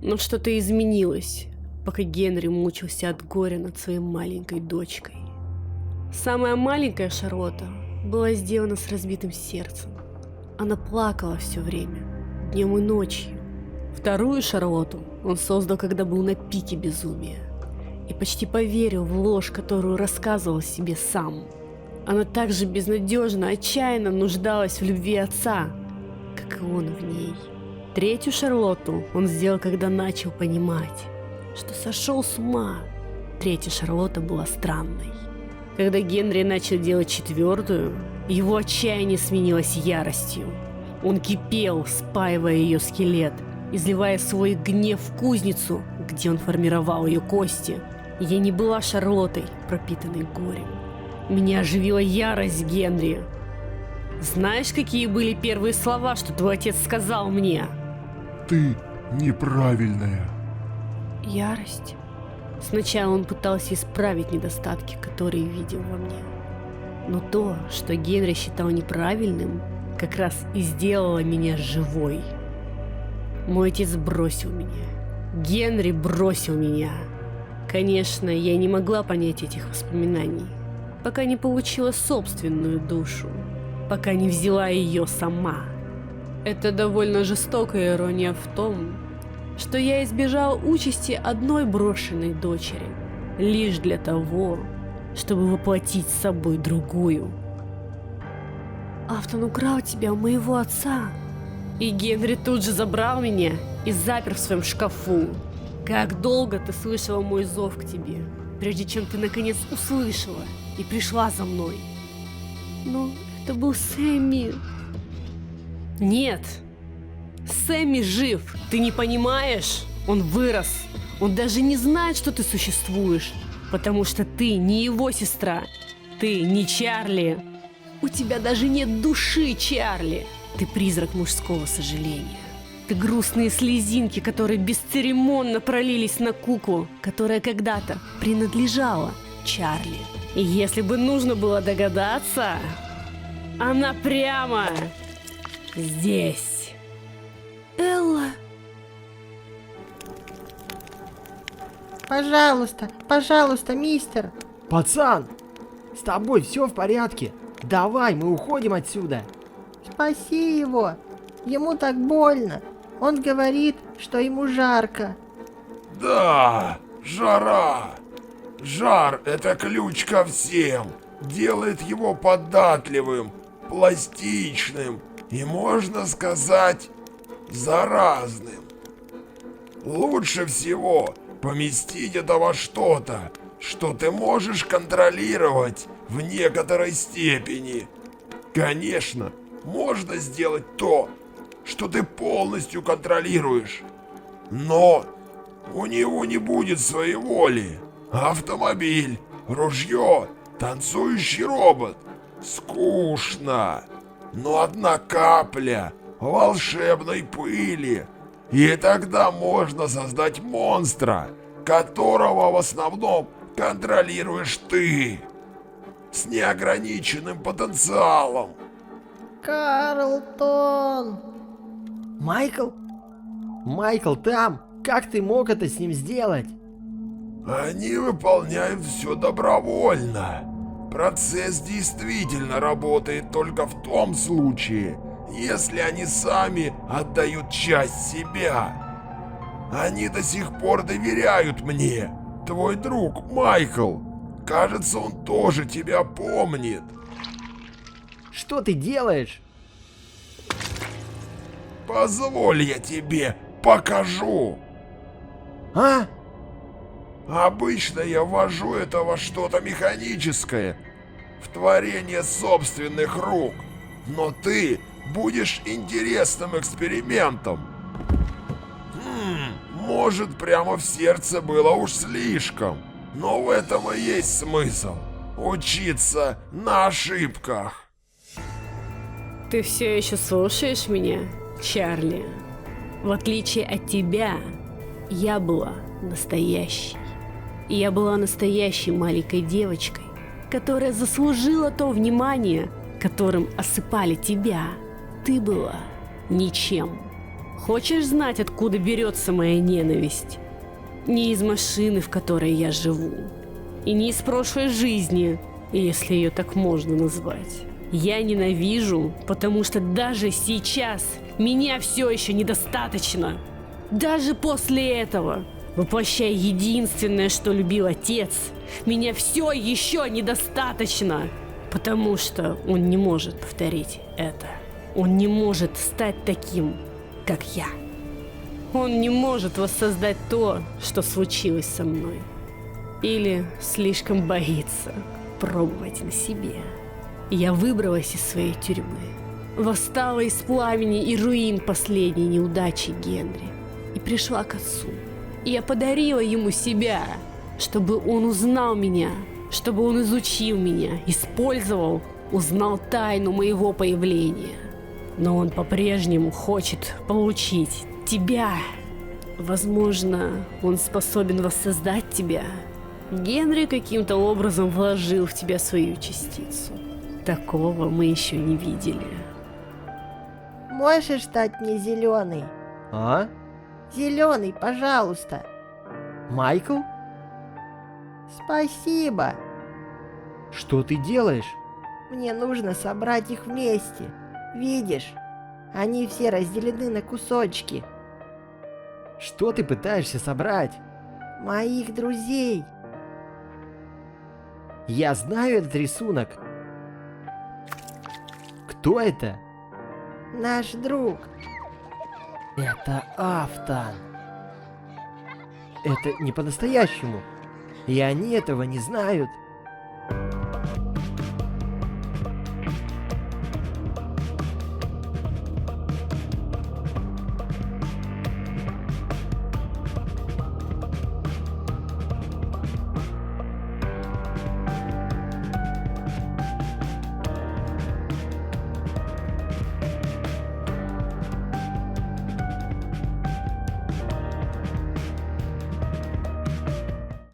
Но что-то изменилось, пока Генри мучился от горя над своей маленькой дочкой. Самая маленькая Шарлотта была сделана с разбитым сердцем. Она плакала все время, днем и ночью. Вторую Шарлотту он создал, когда был на пике безумия, и почти поверил в ложь, которую рассказывал себе сам. Она также безнадежно, отчаянно нуждалась в любви отца, как и он в ней. Третью Шарлотту он сделал, когда начал понимать, что сошел с ума. Третья Шарлотта была странной. Когда Генри начал делать четвертую, его отчаяние сменилось яростью. Он кипел, спаивая ее скелет, изливая свой гнев в кузницу, где он формировал ее кости. Я не была Шарлоттой, пропитанной горем. Меня оживила ярость Генри. Знаешь, какие были первые слова, что твой отец сказал мне? Ты неправильная. Ярость. Сначала он пытался исправить недостатки, которые видел во мне. Но то, что Генри считал неправильным, как раз и сделало меня живой. Мой отец бросил меня. Генри бросил меня. Конечно, я не могла понять этих воспоминаний, пока не получила собственную душу, пока не взяла ее сама. Это довольно жестокая ирония в том, что я избежал участи одной брошенной дочери, лишь для того, чтобы воплотить с собой другую. Автон украл тебя у моего отца. И Генри тут же забрал меня и запер в своем шкафу. Как долго ты слышала мой зов к тебе, прежде чем ты наконец услышала и пришла за мной? Но это был Сэмми. Нет, Сэмми жив, ты не понимаешь? Он вырос, он даже не знает, что ты существуешь, потому что ты не его сестра, ты не Чарли. У тебя даже нет души, Чарли. Ты призрак мужского сожаления. Ты грустные слезинки, которые бесцеремонно пролились на куклу, которая когда-то принадлежала Чарли. И если бы нужно было догадаться, она прямо здесь. Элла. Пожалуйста, пожалуйста, мистер. Пацан, с тобой все в порядке? Давай, мы уходим отсюда. Спаси его. Ему так больно. Он говорит, что ему жарко. Да, жара. Жар — это ключ ко всем. Делает его податливым, пластичным и, можно сказать, заразным. Лучше всего поместить это во что-то, что ты можешь контролировать в некоторой степени. Конечно, можно сделать то, что ты полностью контролируешь, но у него не будет своей воли. Автомобиль, ружье, танцующий робот. Скучно. Но одна капля волшебной пыли, и тогда можно создать монстра, которого в основном контролируешь ты, с неограниченным потенциалом. Карлтон. Майкл? Майкл там? Как ты мог это с ним сделать? Они выполняют все добровольно. Процесс действительно работает только в том случае, если они сами отдают часть себя. Они до сих пор доверяют мне. Твой друг Майкл. Кажется, он тоже тебя помнит. Что ты делаешь? Позволь, я тебе покажу. А? Обычно я ввожу это во что-то механическое, в творение собственных рук. Но ты будешь интересным экспериментом. Может, прямо в сердце было уж слишком, но в этом и есть смысл. Учиться на ошибках. Ты все еще слушаешь меня, Чарли? В отличие от тебя, я была настоящей. И я была настоящей маленькой девочкой, которая заслужила то внимание, которым осыпали тебя. Ты была ничем. Хочешь знать, откуда берется моя ненависть? Не из машины, в которой я живу. И не из прошлой жизни, если ее так можно назвать. Я ненавижу, потому что даже сейчас меня все еще недостаточно. Даже после этого, воплощая единственное, что любил отец, меня все еще недостаточно. Потому что он не может повторить это. Он не может стать таким, как я. Он не может воссоздать то, что случилось со мной. Или слишком боится пробовать на себе. Я выбралась из своей тюрьмы. Восстала из пламени и руин последней неудачи Генри. И пришла к отцу. И я подарила ему себя, чтобы он узнал меня, чтобы он изучил меня, использовал, узнал тайну моего появления. Но он по-прежнему хочет получить тебя. Возможно, он способен воссоздать тебя. Генри каким-то образом вложил в тебя свою частицу. Такого мы еще не видели. Можешь стать мне зеленый? А? Зеленый, пожалуйста. Майкл? Спасибо. Что ты делаешь? Мне нужно собрать их вместе. Видишь, они все разделены на кусочки. Что ты пытаешься собрать? Моих друзей. Я знаю этот рисунок. Кто это? Наш друг. Это Афтан. Это не по-настоящему. И они этого не знают.